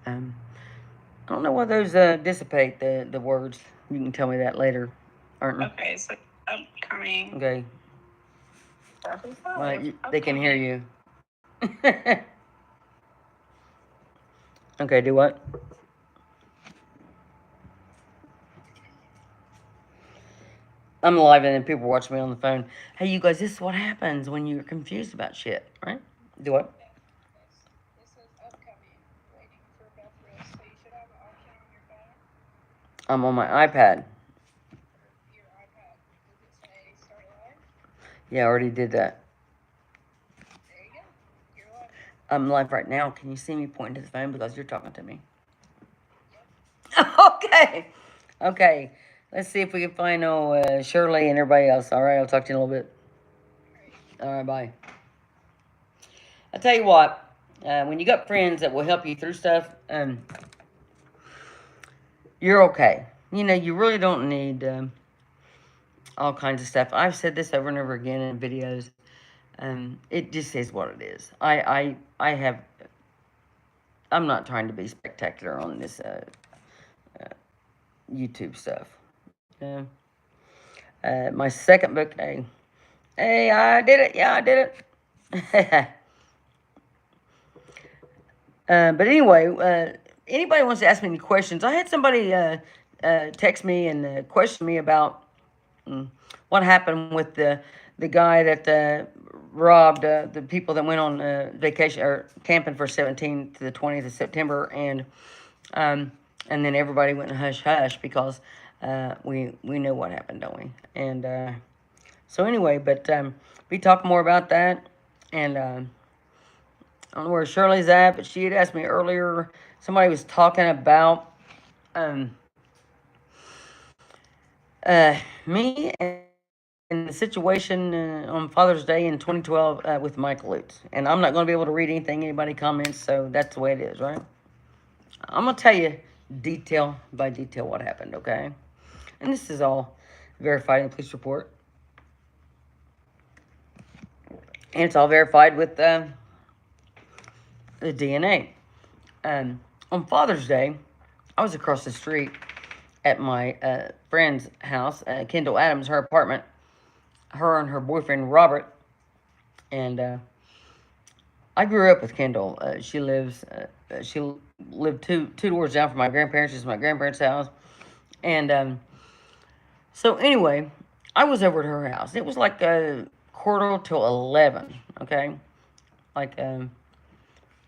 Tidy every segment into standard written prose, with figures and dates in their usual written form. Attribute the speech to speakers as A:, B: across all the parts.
A: Um, I don't know why those dissipate the words. You can tell me that later, Arden.
B: Okay, so upcoming.
A: Okay. Well, they can hear you. Okay, do what? I'm live and then people watch me on the phone. Hey, you guys, this is what happens when you're confused about shit, right? Do what?
B: This says upcoming, waiting for Beth Rist. So you should have an option on your phone
A: I'm on my iPad.
B: or your iPad. Does it say start live?
A: Yeah, I already did that.
B: There you go. You're live.
A: I'm live right now. Can you see me pointing to the phone because you're talking to me?
B: Yep.
A: Okay. Okay. Let's see if we can find Shirley and everybody else. All right, I'll talk to you in a little bit.
B: All right.
A: All right, bye. I tell you what, when you got friends that will help you through stuff, you're okay. You know, you really don't need all kinds of stuff. I've said this over and over again in videos. It just is what it is. I have. I'm not trying to be spectacular on this YouTube stuff. Yeah. My second book. Hey, I did it. Yeah, I did it. But anyway, anybody wants to ask me any questions? I had somebody text me and question me about what happened with the guy that robbed the people that went on vacation or camping for 17th to the 20th of September, um, and then everybody went in hush hush because we know what happened, don't we? And so anyway, but we talk more about that, and I don't know where Shirley's at, but she had asked me earlier. Somebody was talking about um, me and the situation on Father's Day in 2012 with Michael Lutz. And I'm not going to be able to read anything anybody comments, so that's the way it is, right? I'm going to tell you detail by detail what happened, okay? And this is all verified in the police report. And it's all verified with the DNA. On Father's Day, I was across the street at my friend's house, Kendall Adams, her apartment, her and her boyfriend Robert, and I grew up with Kendall. She lived two doors down from my grandparents. This is my grandparents' house, and so anyway, I was over at her house. It was like a quarter till 11. Okay, like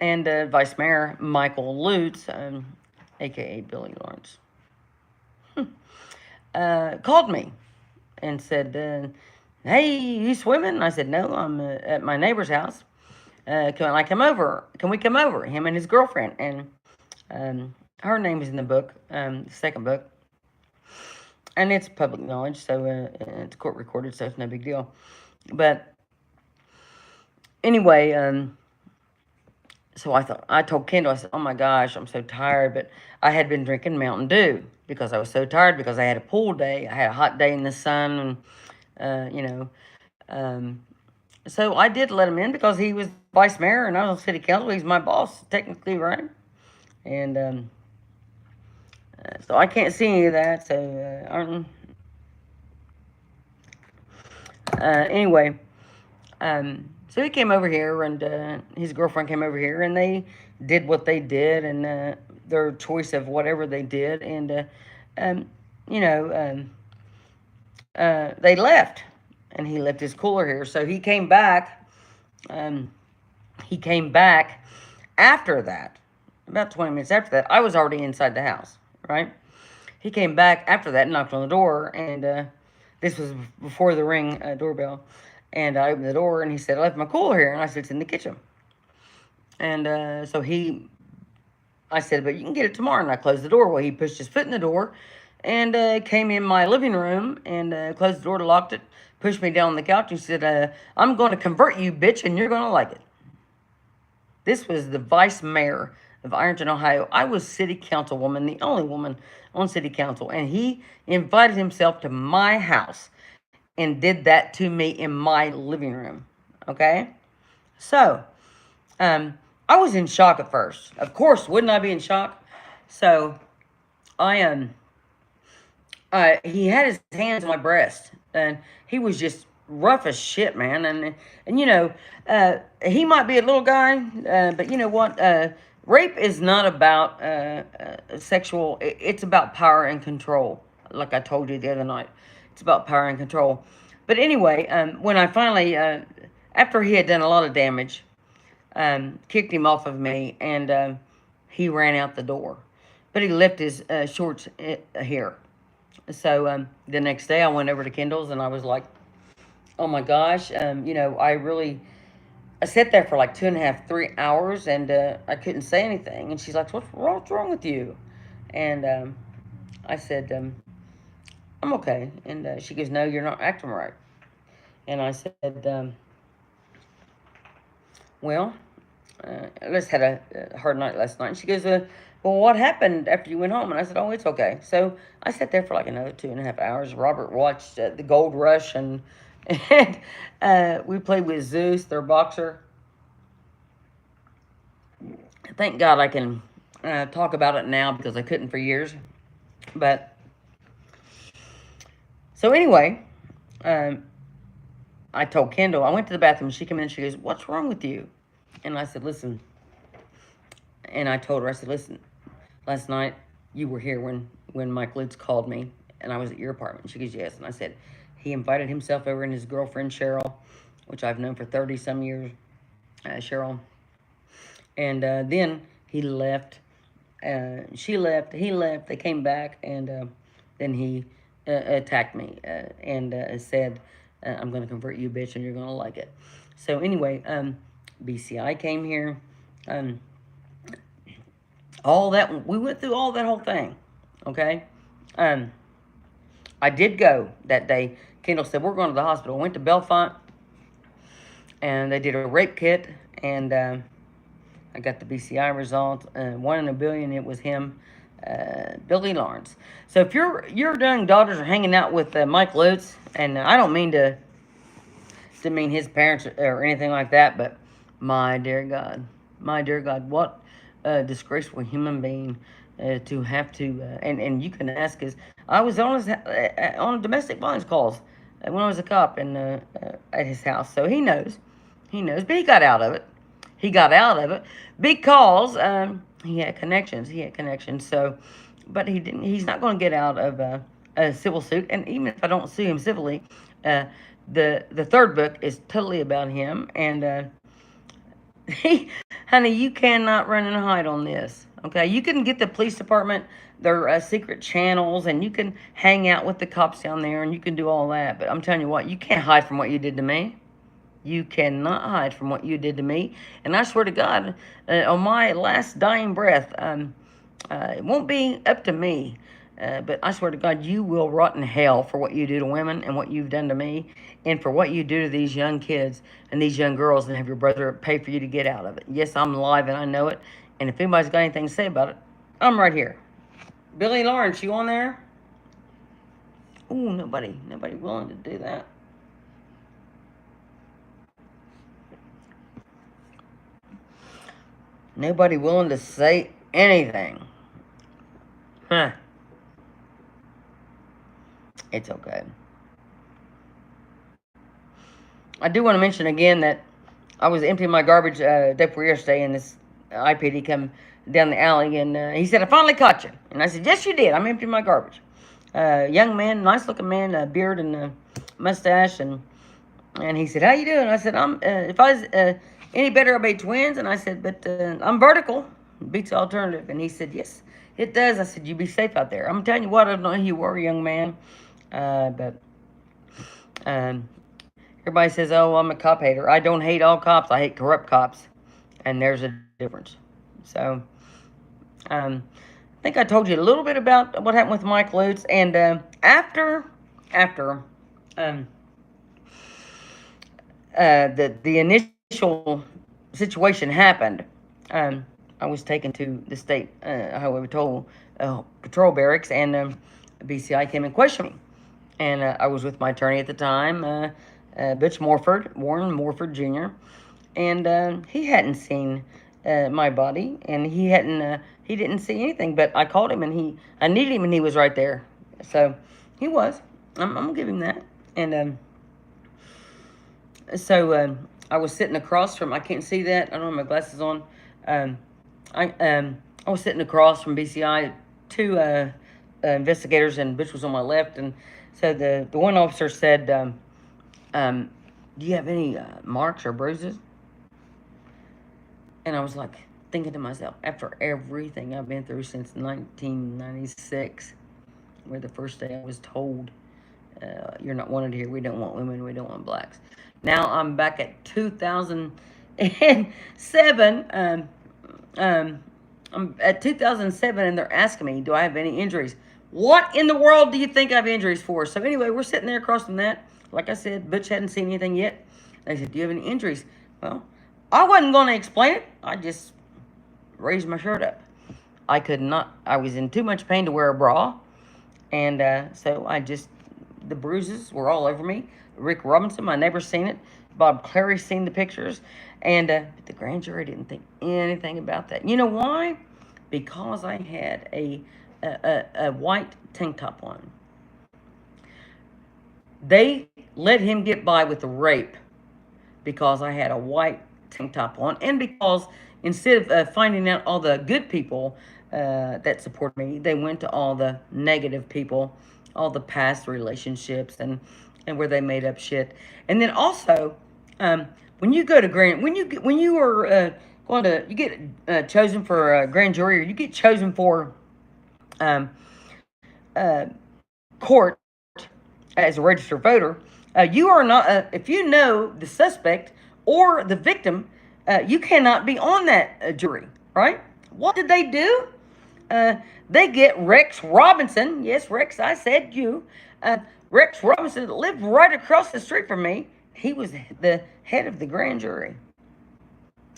A: and Vice Mayor Michael Lutz, aka Billy Lawrence, called me and said, "Hey, you swimming?" I said, "No, I'm at my neighbor's house. Can I come over? Can we come over?" Him and his girlfriend, and her name is in the book, the second book, and it's public knowledge, so it's court recorded, so it's no big deal. But anyway, so I told Kendall, I said, "Oh my gosh, I'm so tired," but I had been drinking Mountain Dew because I was so tired because I had a pool day, I had a hot day in the sun, and um, so I did let him in because he was vice mayor and I was on city council. He's my boss, technically, right? And so I can't see any of that. So anyway, so he came over here and his girlfriend came over here and they did what they did and their choice of whatever they did and um, you know they left and he left his cooler here. So he came back. Um, he came back after that, about 20 minutes after that. I was already inside the house, right? He came back after that and knocked on the door, and this was before the ring doorbell. And I opened the door, and he said, "I left my cooler here." And I said, "It's in the kitchen." And I said, "But you can get it tomorrow." And I closed the door. Well, he pushed his foot in the door and came in my living room and closed the door, locked it, pushed me down on the couch, and said, "I'm going to convert you, bitch, and you're going to like it." This was the vice mayor of Ironton, Ohio. I was city councilwoman, the only woman on city council, and he invited himself to my house and did that to me in my living room. Okay, so I was in shock at first. Of course, wouldn't I be in shock? So I he had his hands on my breast, and he was just rough as shit, man. And he might be a little guy, but you know what? Rape is not about sexual. It's about power and control. Like I told you the other night, it's about power and control. But anyway, when I finally, after he had done a lot of damage, kicked him off of me, and he ran out the door. But he left his shorts here. So the next day I went over to Kendall's and I was like, oh my gosh, I sat there for like 2.5, 3 hours and I couldn't say anything. And she's like, what's wrong with you? And I said, I'm okay. And she goes, no, you're not acting right. And I said, well, I just had a hard night last night. And she goes, well, what happened after you went home? And I said, oh, it's okay. So I sat there for like another 2.5 hours. Robert watched the Gold Rush, and, and we played with Zeus, their boxer. Thank God I can talk about it now because I couldn't for years. But so anyway, um, I told Kendall, I went to the bathroom. She came in and she goes, what's wrong with you? And I said, listen. And I told her, I said, listen, last night you were here when Mike Lutz called me and I was at your apartment. She goes, yes. And I said, he invited himself over and his girlfriend, Cheryl, which I've known for 30 some years, Cheryl. And then he left. She left. He left. They came back, and then he attacked me and said, I'm going to convert you, bitch, and you're going to like it. So anyway, BCI came here. All that, we went through all that whole thing, okay? I did go that day. Kendall said, we're going to the hospital. Went to Bellefonte, and they did a rape kit, and I got the BCI result. 1 in a billion, it was him, Billy Lawrence. So if your young daughters are hanging out with Mike Lutz, and I don't mean to mean his parents or anything like that, but my dear God, what a disgraceful human being to have to, and you can ask us. I was on domestic violence calls when I was a cop at his house, so he knows, but he got out of it. Because he had connections. So, but he didn't. He's not going to get out of a civil suit. And even if I don't sue him civilly, the third book is totally about him. And honey, you cannot run and hide on this. Okay, you can get the police department their secret channels, and you can hang out with the cops down there, and you can do all that. But I'm telling you what, you can't hide from what you did to me. You cannot hide from what you did to me. And I swear to God, on my last dying breath, it won't be up to me. But I swear to God, you will rot in hell for what you do to women and what you've done to me and for what you do to these young kids and these young girls and have your brother pay for you to get out of it. Yes, I'm alive and I know it. And if anybody's got anything to say about it, I'm right here. Billy Lawrence, you on there? Ooh, nobody willing to do that. Nobody willing to say anything. Huh. It's okay. I do want to mention again that I was emptying my garbage day before yesterday, and this IPD come down the alley, and he said, I finally caught you. And I said, yes, you did. I'm emptying my garbage. Young man, nice-looking man, beard and mustache, and he said, how you doing? I said, if I was any better, I'll be twins. And I said, but I'm vertical. Beats the alternative. And he said, yes, it does. I said, you be safe out there. I'm telling you what, I don't know who you were, young man. But everybody says, oh, I'm a cop hater. I don't hate all cops. I hate corrupt cops. And there's a difference. So, I think I told you a little bit about what happened with Mike Lutz. And after the initial situation happened, I was taken to the state highway patrol barracks, and BCI came and questioned me. And I was with my attorney at the time, Warren Morford Jr., and he hadn't seen my body, and he didn't see anything. But I called him, and I needed him, and he was right there. So he was. I'm gonna give him that. And I was sitting across from. I can't see that. I don't have my glasses on. Um, I was sitting across from BCI, two investigators, and Butch was on my left. And so the one officer said, um, "Do you have any marks or bruises?" And I was like thinking to myself, after everything I've been through since 1996, where the first day I was told, "You're not wanted here. We don't want women. We don't want blacks." Now I'm back at 2007. Um, I'm at 2007, and they're asking me, "Do I have any injuries?" What in the world do you think I have injuries for? So anyway, we're sitting there across from that. Like I said, Butch hadn't seen anything yet. They said, "Do you have any injuries?" Well, I wasn't going to explain it. I just raised my shirt up. I could not. I was in too much pain to wear a bra, and so the bruises were all over me. Rick Robinson, my neighbor's seen it. Bob Clary's seen the pictures, and the grand jury didn't think anything about that. You know why? Because I had a white tank top on. They let him get by with the rape because I had a white tank top on, and because instead of finding out all the good people that support me, they went to all the negative people, all the past relationships, and where they made up shit. And then also, when you go to grand, when you are going to, you get chosen for a grand jury, or you get chosen for um, uh, court as a registered voter, you are not, if you know the suspect or the victim, you cannot be on that jury, right? What did they do? They get Rex Robinson. Yes, Rex, I said you. Rex Robinson lived right across the street from me. He was the head of the grand jury.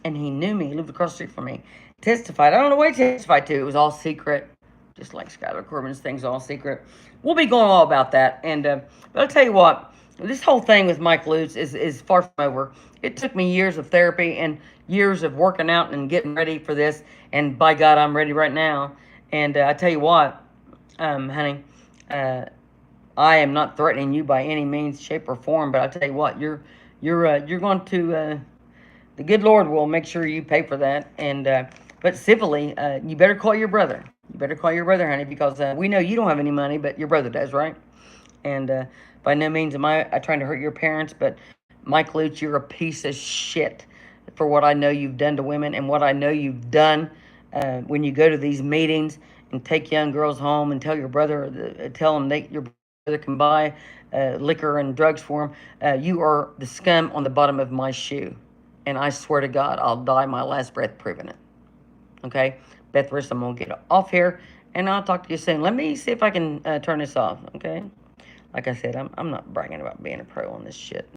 A: And he knew me. He lived across the street from me. Testified. I don't know what he testified to. It was all secret. Just like Skylar Corbin's thing's all secret. We'll be going all about that. And but I'll tell you what, this whole thing with Mike Lutz is far from over. It took me years of therapy and years of working out and getting ready for this. And by God, I'm ready right now. And I tell you what, honey, I am not threatening you by any means, shape, or form. But I tell you what, you're going to. The good Lord will make sure you pay for that. And but civilly, you better call your brother. You better call your brother, honey, because we know you don't have any money, but your brother does, right? And by no means am I trying to hurt your parents, but Mike Lutz, you're a piece of shit for what I know you've done to women, and what I know you've done when you go to these meetings and take young girls home and tell your brother, tell them your brother can buy liquor and drugs for them. You are the scum on the bottom of my shoe. And I swear to God, I'll die my last breath proving it. Okay? Beth Rist, I'm going to get off here, and I'll talk to you soon. Let me see if I can turn this off, okay? Like I said, I'm not bragging about being a pro on this shit.